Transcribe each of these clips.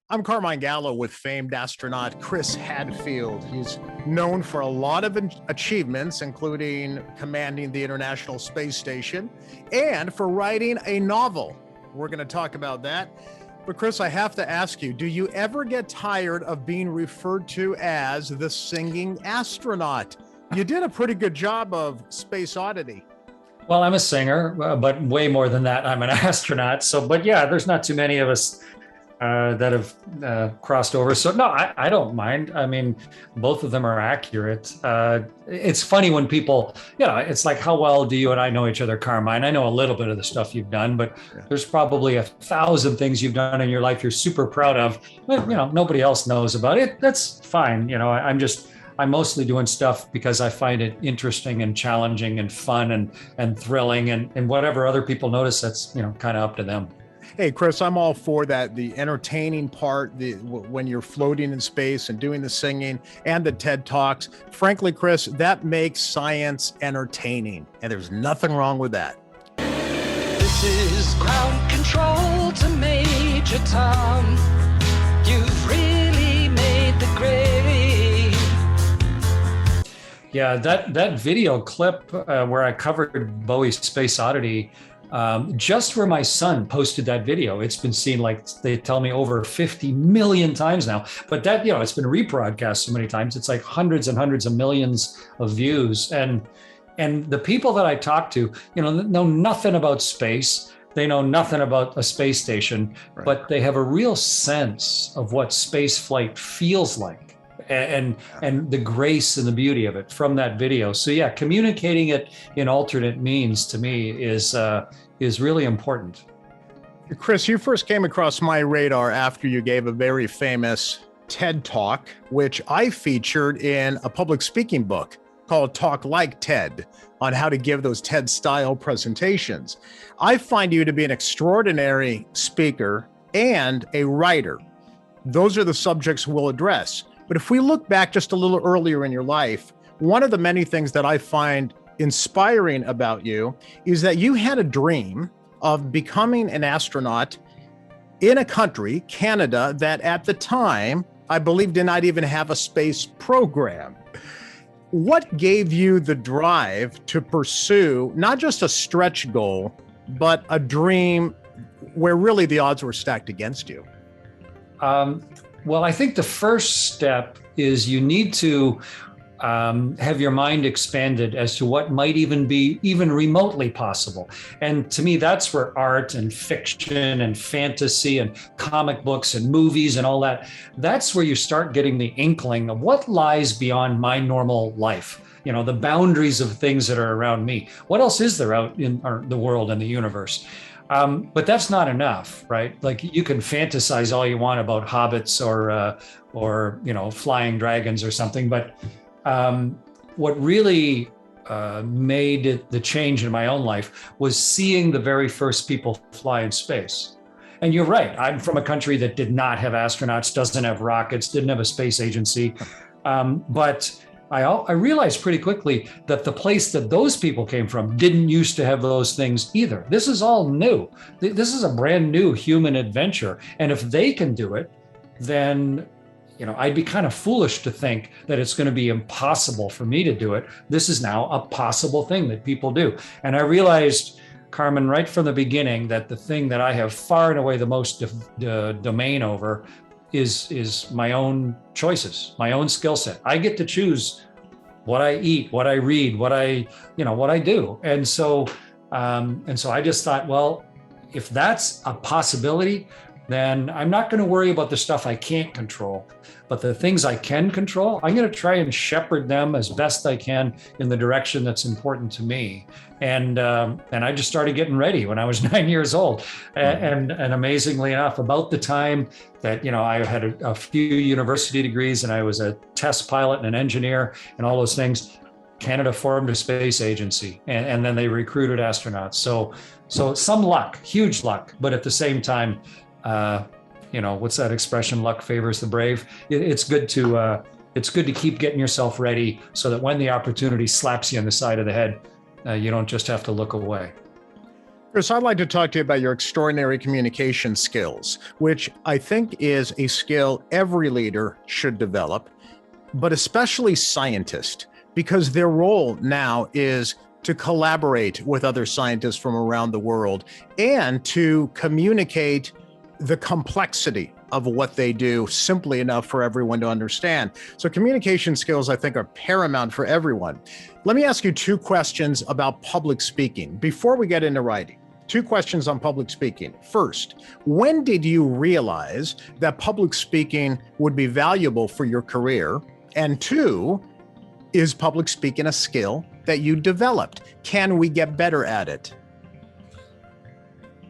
I'm Carmine Gallo with famed astronaut Chris Hadfield. He's known for a lot of achievements, including commanding the International Space Station and for writing a novel. We're going to talk about that. But Chris, I have to ask you, do you ever get tired of being referred to as the singing astronaut? You did a pretty good job of Space Oddity. Well, I'm a singer, but way more than that, I'm an astronaut. But yeah, there's not too many of us that have crossed over. So no, I don't mind. I mean, both of them are accurate. It's funny when people, it's like, how well do you and I know each other, Carmine? I know a little bit of the stuff you've done, but there's probably 1,000 things you've done in your life you're super proud of, but nobody else knows about it. That's fine. I'm mostly doing stuff because I find it interesting and challenging and fun and thrilling, and whatever other people notice, that's kind of up to them. Hey, Chris, I'm all for that. The entertaining part, when you're floating in space and doing the singing and the TED Talks. Frankly, Chris, that makes science entertaining, and there's nothing wrong with that. This is ground control to Major Tom. You've really made the grade. Yeah, that video clip where I covered Bowie's Space Oddity, just where my son posted that video, it's been seen, like they tell me, over 50 million times now. But that, it's been rebroadcast so many times. It's like hundreds and hundreds of millions of views. And the people that I talk to, know nothing about space. They know nothing about a space station, right, but they have a real sense of what space flight feels like. And the grace and the beauty of it from that video. So yeah, communicating it in alternate means to me is really important. Chris, you first came across my radar after you gave a very famous TED Talk, which I featured in a public speaking book called Talk Like TED, on how to give those TED style presentations. I find you to be an extraordinary speaker and a writer. Those are the subjects we'll address. But if we look back just a little earlier in your life, one of the many things that I find inspiring about you is that you had a dream of becoming an astronaut in a country, Canada, that at the time, I believe, did not even have a space program. What gave you the drive to pursue not just a stretch goal, but a dream where really the odds were stacked against you? Well, I think the first step is you need to have your mind expanded as to what might even be even remotely possible. And to me, that's where art and fiction and fantasy and comic books and movies and all that, that's where you start getting the inkling of what lies beyond my normal life. The boundaries of things that are around me. What else is there out in the world and the universe? But that's not enough, right? Like, you can fantasize all you want about hobbits or flying dragons or something. But what really made the change in my own life was seeing the very first people fly in space. And you're right. I'm from a country that did not have astronauts, doesn't have rockets, didn't have a space agency. But I realized pretty quickly that the place that those people came from didn't used to have those things either. This is all new. This is a brand new human adventure. And if they can do it, then, I'd be kind of foolish to think that it's going to be impossible for me to do it. This is now a possible thing that people do. And I realized, Carmen, right from the beginning, that the thing that I have far and away the most domain over is my own choices, my own skill set. I get to choose what I eat, what I read, what I do. And so I just thought, well, if that's a possibility, then I'm not going to worry about the stuff I can't control. But the things I can control, I'm going to try and shepherd them as best I can in the direction that's important to me. And I just started getting ready when I was 9 years old. And amazingly enough, about the time that, I had a few university degrees and I was a test pilot and an engineer and all those things, Canada formed a space agency, and then they recruited astronauts. So some luck, huge luck, but at the same time, what's that expression? Luck favors the brave. It's good to keep getting yourself ready so that when the opportunity slaps you on the side of the head, you don't just have to look away. Chris, I'd like to talk to you about your extraordinary communication skills, which I think is a skill every leader should develop, but especially scientists, because their role now is to collaborate with other scientists from around the world and to communicate the complexity of what they do simply enough for everyone to understand. So communication skills, I think, are paramount for everyone. Let me ask you two questions about public speaking before we get into writing. Two questions on public speaking. First, when did you realize that public speaking would be valuable for your career? And two, is public speaking a skill that you developed? Can we get better at it?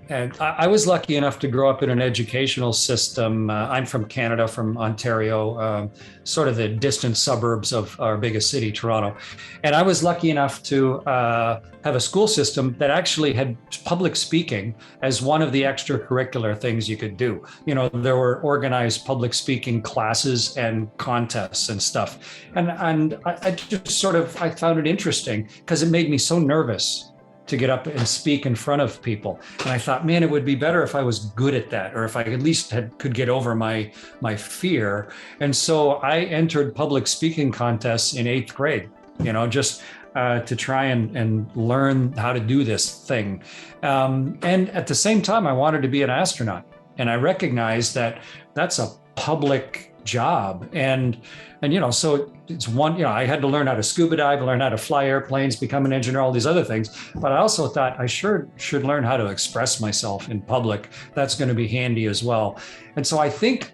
And I was lucky enough to grow up in an educational system. I'm from Canada, from Ontario, sort of the distant suburbs of our biggest city, Toronto. And I was lucky enough to have a school system that actually had public speaking as one of the extracurricular things you could do. You know, there were organized public speaking classes and contests and stuff. And I just sort of, I found it interesting because it made me so nervous to get up and speak in front of people. And I thought, man, it would be better if I was good at that, or if I at least could get over my fear. And so I entered public speaking contests in 8th grade, you know, just to try and learn how to do this thing. And at the same time, I wanted to be an astronaut. And I recognized that that's a public job. And you know, so it's one, you know, I had to learn how to scuba dive, learn how to fly airplanes, become an engineer, all these other things. But I also thought I sure should learn how to express myself in public. That's going to be handy as well. And so I think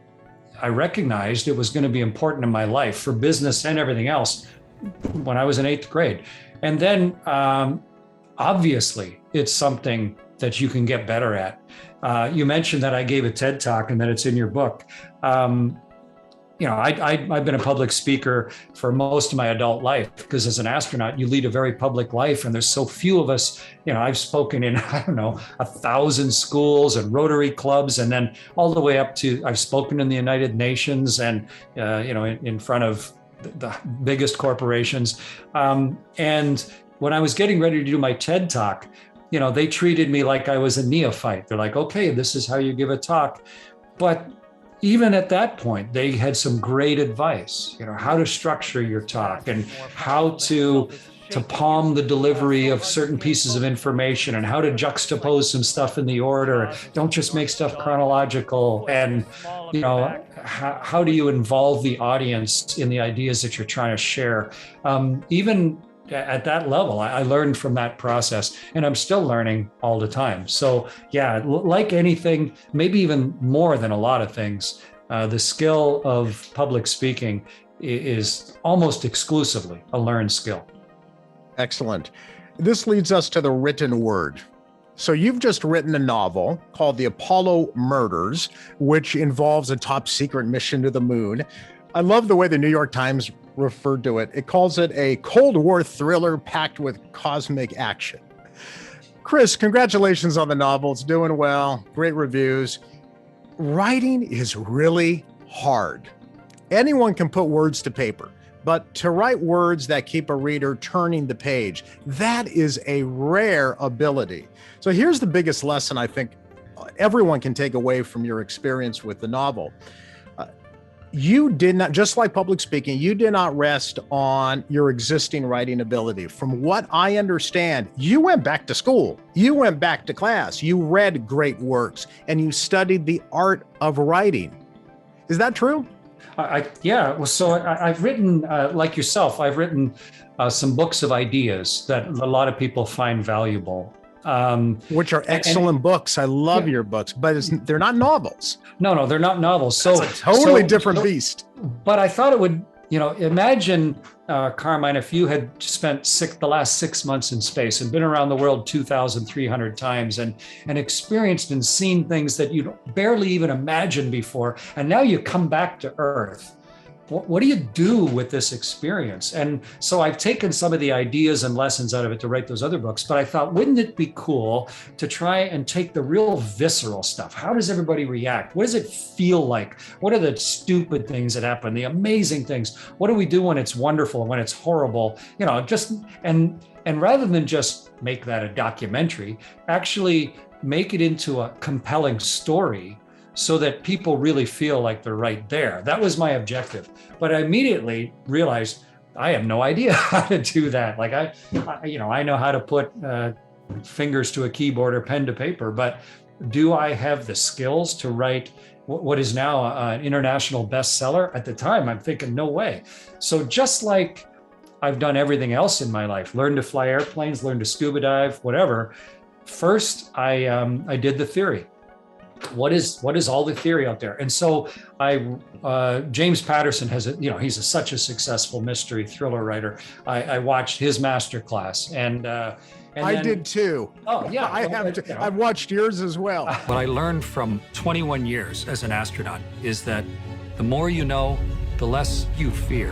I recognized it was going to be important in my life for business and everything else when I was in 8th grade. And then obviously it's something that you can get better at. You mentioned that I gave a TED Talk and that it's in your book. You know, I've been a public speaker for most of my adult life because as an astronaut, you lead a very public life and there's so few of us. You know, I've spoken in, 1,000 schools and Rotary clubs, and then all the way up to, I've spoken in the United Nations and, in front of the biggest corporations. And when I was getting ready to do my TED Talk, you know, they treated me like I was a neophyte. They're like, okay, this is how you give a talk. But even at that point, they had some great advice, you know, how to structure your talk and how to palm the delivery of certain pieces of information and how to juxtapose some stuff in the order. Don't just make stuff chronological. And, you know, how do you involve the audience in the ideas that you're trying to share? Even at that level, I learned from that process, and I'm still learning all the time. So yeah, like anything, maybe even more than a lot of things, the skill of public speaking is almost exclusively a learned skill. Excellent. This leads us to the written word. So you've just written a novel called The Apollo Murders, which involves a top secret mission to the moon. I love the way the New York Times referred to it. It calls it a Cold War thriller packed with cosmic action. Chris, congratulations on the novel. It's doing well. Great reviews. Writing is really hard. Anyone can put words to paper, but to write words that keep a reader turning the page, that is a rare ability. So here's the biggest lesson I think everyone can take away from your experience with the novel. You did not, just like public speaking, you did not rest on your existing writing ability. From what I understand, you went back to school, you went back to class, you read great works, and you studied the art of writing. Is that true? Yeah. Well, so I've written, like yourself, I've written some books of ideas that a lot of people find valuable. Which are excellent books. I love your books, but they're not novels. No, they're not novels. So it's a totally different beast. But I thought it would, you know, imagine, Carmine, if you had spent the last 6 months in space and been around the world 2,300 times and experienced and seen things that you'd barely even imagined before, and now you come back to Earth. what do you do with this experience? And so I've taken some of the ideas and lessons out of it to write those other books, but I thought, wouldn't it be cool to try and take the real visceral stuff? How does everybody react? What does it feel like? What are the stupid things that happen? The amazing things? What do we do when it's wonderful and when it's horrible? You know, just, and rather than just make that a documentary, actually make it into a compelling story so that people really feel like they're right there. That was my objective. But I immediately realized I have no idea how to do that. Like I know how to put fingers to a keyboard or pen to paper, but do I have the skills to write what is now an international bestseller? At the time, I'm thinking, no way. So just like I've done everything else in my life, learned to fly airplanes, learned to scuba dive, whatever. First, I did the theory. What is all the theory out there? And so James Patterson has he's such a successful mystery thriller writer. I watched his masterclass and I did too. Oh yeah, I've watched yours as well. What I learned from 21 years as an astronaut is that the more you know, the less you fear.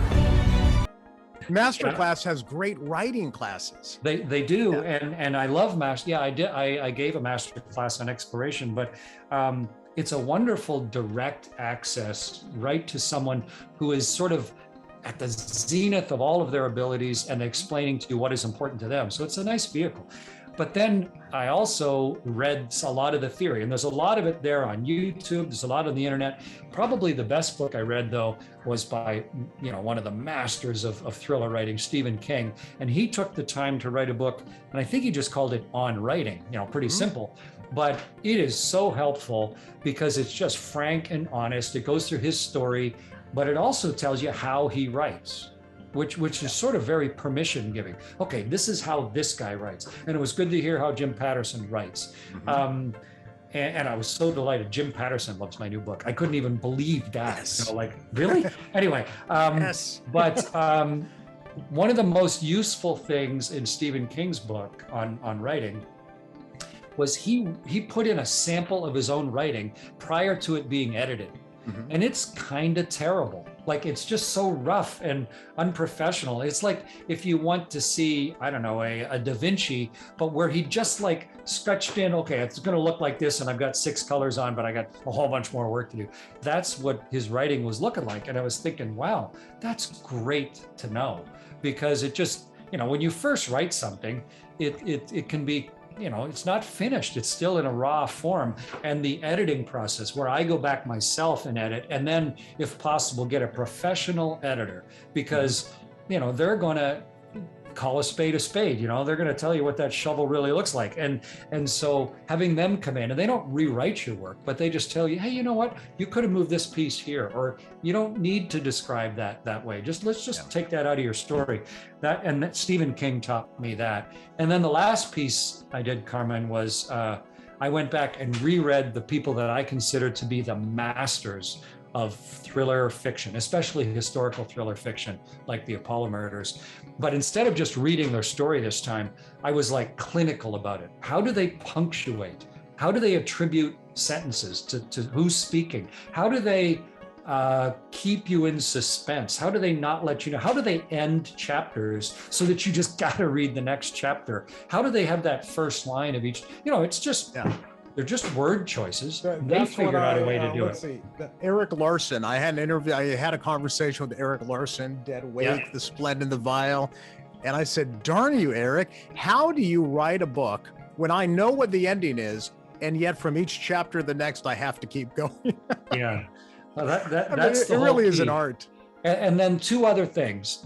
Masterclass has great writing classes. They do, Yeah. and I love master. Yeah, I did. I gave a master class on exploration, but it's a wonderful direct access right to someone who is sort of at the zenith of all of their abilities and explaining to you what is important to them. So it's a nice vehicle. But then I also read a lot of the theory, and there's a lot of it there on YouTube. There's a lot on the internet. Probably the best book I read, though, was by one of the masters of thriller writing, Stephen King. And he took the time to write a book, and I think he just called it On Writing, pretty simple. But it is so helpful because it's just frank and honest. It goes through his story, but it also tells you how he writes. Which is sort of very permission giving. Okay, this is how this guy writes. And it was good to hear how Jim Patterson writes. Mm-hmm. And I was so delighted. Jim Patterson loves my new book. I couldn't even believe that. Yes. Really? Anyway, Yes. But one of the most useful things in Stephen King's book on writing was he put in a sample of his own writing prior to it being edited. Mm-hmm. And it's kind of terrible. Like, it's just so rough and unprofessional. It's like if you want to see, I don't know, a Da Vinci, but where he just like sketched in, okay, it's going to look like this, and I've got 6 colors on, but I got a whole bunch more work to do. That's what his writing was looking like. And I was thinking, wow, that's great to know, because it just, when you first write something, it can be, it's not finished. It's still in a raw form. And the editing process, where I go back myself and edit, and then if possible, get a professional editor, because, they're going to call a spade a spade. They're going to tell you what that shovel really looks like. And so having them come in, and they don't rewrite your work, but they just tell you, hey, you know what? You could have moved this piece here, or you don't need to describe that way. Let's just take that out of your story. That Stephen King taught me that. And then the last piece I did, Carmine, was I went back and reread the people that I consider to be the masters of thriller fiction, especially historical thriller fiction, like the Apollo murders. But instead of just reading their story this time, I was like clinical about it. How do they punctuate? How do they attribute sentences to who's speaking? How do they keep you in suspense? How do they not let you know? How do they end chapters so that you just got to read the next chapter? How do they have that first line of each? It's just... Yeah. They're just word choices. They figure out a way to do it. See. Eric Larson. I had an interview. I had a conversation with Eric Larson, Dead Wake, The Splendid, The Vile. And I said, darn you, Eric, how do you write a book when I know what the ending is, and yet from each chapter to the next, I have to keep going? Yeah. Well, that's it really is an art. And then 2 other things.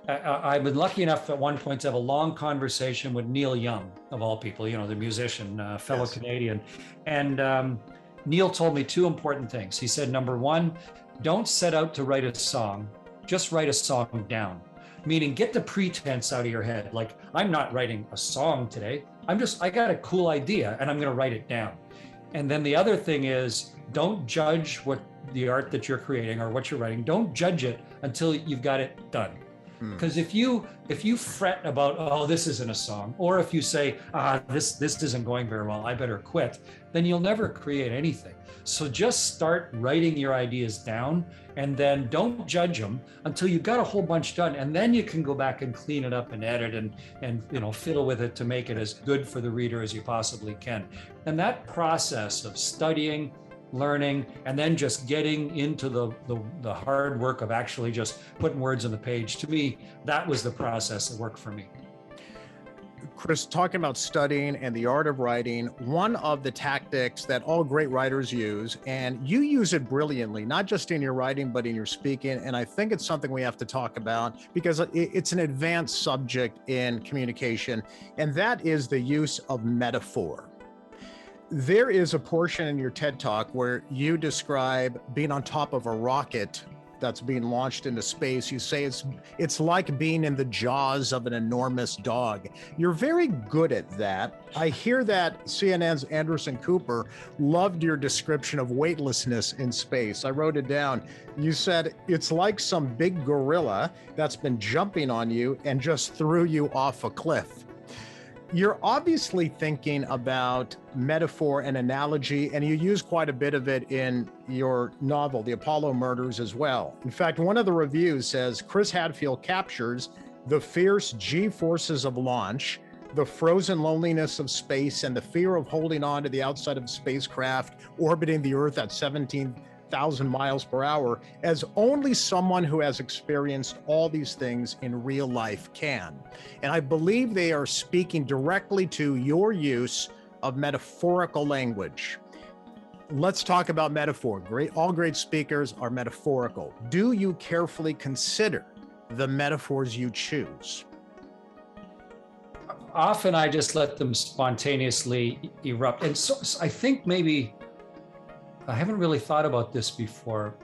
I've been lucky enough at one point to have a long conversation with Neil Young, of all people, the musician, fellow Canadian. And Neil told me 2 important things. He said, number 1, don't set out to write a song, just write a song down. Meaning, get the pretense out of your head. Like, I'm not writing a song today. I got a cool idea and I'm going to write it down. And then the other thing is, don't judge what the art that you're creating or what you're writing, don't judge it until you've got it done. Because if you fret about, oh, this isn't a song, or if you say, this isn't going very well, I better quit, then you'll never create anything. So just start writing your ideas down, and then don't judge them until you got a whole bunch done. And then you can go back and clean it up and edit and fiddle with it to make it as good for the reader as you possibly can. And that process of studying, learning, and then just getting into the hard work of actually just putting words on the page, to me, that was the process that worked for me. Chris, talking about studying and the art of writing, one of the tactics that all great writers use, and you use it brilliantly, not just in your writing, but in your speaking. And I think it's something we have to talk about because it's an advanced subject in communication, and that is the use of metaphor. There is a portion in your TED Talk where you describe being on top of a rocket that's being launched into space. You say it's like being in the jaws of an enormous dog. You're very good at that. I hear that CNN's Anderson Cooper loved your description of weightlessness in space. I wrote it down. You said it's like some big gorilla that's been jumping on you and just threw you off a cliff. You're obviously thinking about metaphor and analogy, and you use quite a bit of it in your novel, The Apollo Murders, as well. In fact, one of the reviews says, Chris Hadfield captures the fierce G-forces of launch, the frozen loneliness of space, and the fear of holding on to the outside of spacecraft orbiting the Earth at 17,000 miles per hour as only someone who has experienced all these things in real life can. And I believe they are speaking directly to your use of metaphorical language. Let's talk about metaphor. All great speakers are metaphorical. Do you carefully consider the metaphors you choose? Often I just let them spontaneously erupt. And so I think maybe I haven't really thought about this before.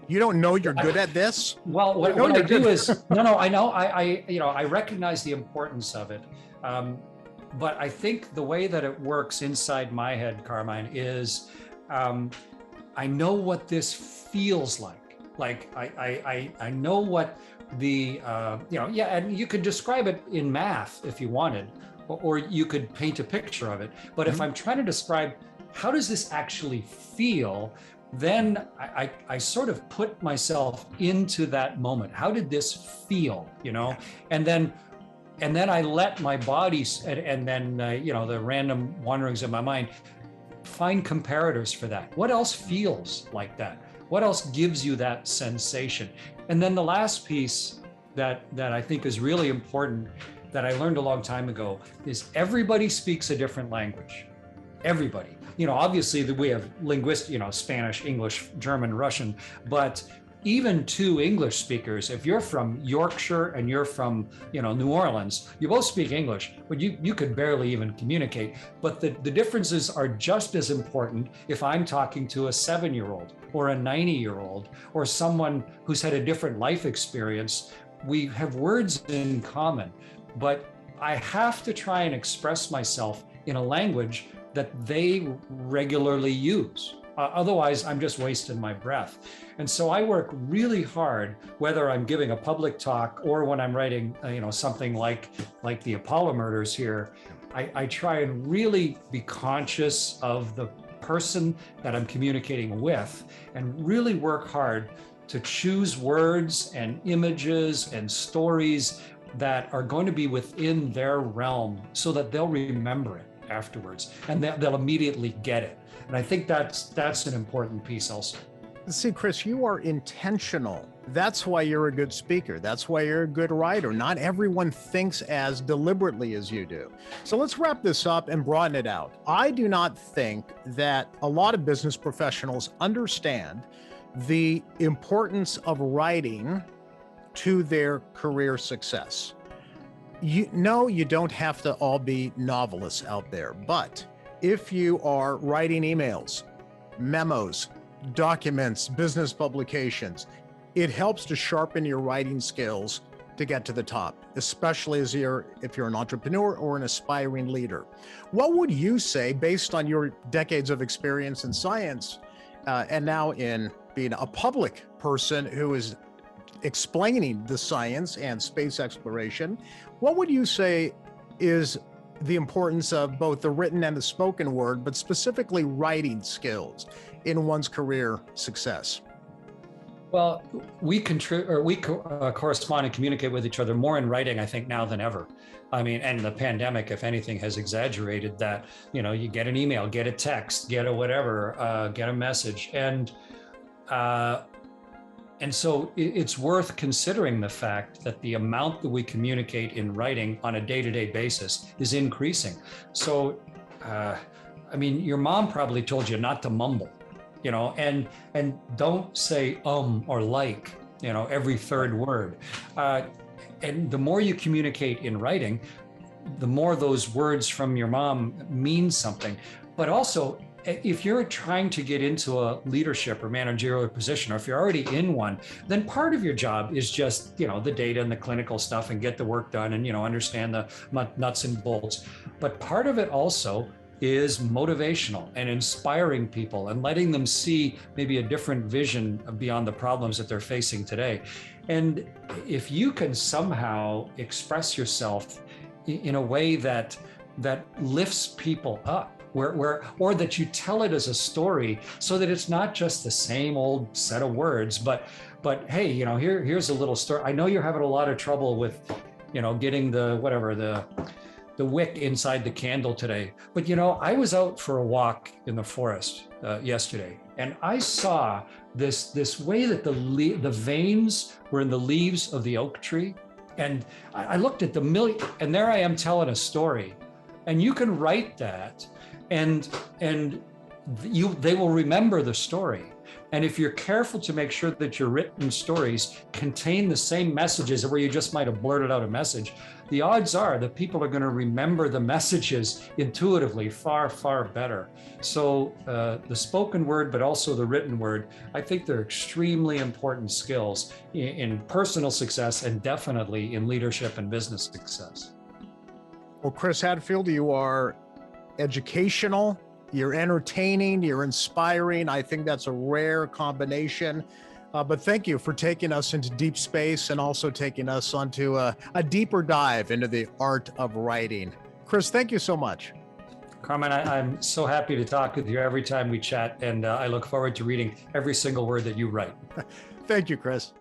You don't know you're good at this? Well, what I do is, I know, I recognize the importance of it. But I think the way that it works inside my head, Carmine, is I know what this feels like. Like I know what the, and you could describe it in math if you wanted, or you could paint a picture of it. But if I'm trying to describe how does this actually feel, then I sort of put myself into that moment. How did this feel, And then I let my body and then the random wanderings of my mind find comparators for that. What else feels like that? What else gives you that sensation? And then the last piece that I think is really important that I learned a long time ago is everybody speaks a different language. Everybody. Obviously we have linguists, Spanish, English, German, Russian, but even two English speakers, if you're from Yorkshire and you're from, New Orleans, you both speak English, but you could barely even communicate. But the differences are just as important if I'm talking to a 7-year-old or a 90-year-old or someone who's had a different life experience. We have words in common, but I have to try and express myself in a language that they regularly use. Otherwise, I'm just wasting my breath. And so I work really hard, whether I'm giving a public talk or when I'm writing, something like the Apollo Murders here. I try and really be conscious of the person that I'm communicating with and really work hard to choose words and images and stories that are going to be within their realm so that they'll remember it afterwards and they'll immediately get it. And I think that's an important piece also. See, Chris, you are intentional. That's why you're a good speaker. That's why you're a good writer. Not everyone thinks as deliberately as you do. So let's wrap this up and broaden it out. I do not think that a lot of business professionals understand the importance of writing to their career success. You don't have to all be novelists out there, but if you are writing emails, memos, documents, business publications, it helps to sharpen your writing skills to get to the top, especially if you're an entrepreneur or an aspiring leader. What would you say, based on your decades of experience in science and now in being a public person who is explaining the science and space exploration, what would you say is the importance of both the written and the spoken word, but specifically writing skills in one's career success? Well, we correspond and communicate with each other more in writing, I think, now than ever. I mean, and the pandemic, if anything, has exaggerated that. You get an email, get a text, get a whatever, get a message, and so it's worth considering the fact that the amount that we communicate in writing on a day-to-day basis is increasing. So, I mean, your mom probably told you not to mumble. And don't say or like, every third word. And the more you communicate in writing, the more those words from your mom mean something. But also, if you're trying to get into a leadership or managerial position, or if you're already in one, then part of your job is just, the data and the clinical stuff and get the work done and, understand the nuts and bolts. But part of it also is motivational and inspiring people and letting them see maybe a different vision beyond the problems that they're facing today. And if you can somehow express yourself in a way that lifts people up, or that you tell it as a story, so that it's not just the same old set of words, but hey, here's a little story. I know you're having a lot of trouble with, getting the wick inside the candle today. But I was out for a walk in the forest yesterday, and I saw this way that the veins were in the leaves of the oak tree. And I looked at and there I am telling a story. And you can write that, and they will remember the story. And if you're careful to make sure that your written stories contain the same messages, where you just might have blurted out a message, the odds are that people are going to remember the messages intuitively far, far better. So the spoken word, but also the written word, I think they're extremely important skills in personal success, and definitely in leadership and business success. Well, Chris Hadfield, you are educational, you're entertaining, you're inspiring. I think that's a rare combination. But thank you for taking us into deep space and also taking us onto a deeper dive into the art of writing. Chris, thank you so much. Carmine, I'm so happy to talk with you every time we chat, and I look forward to reading every single word that you write. Thank you, Chris.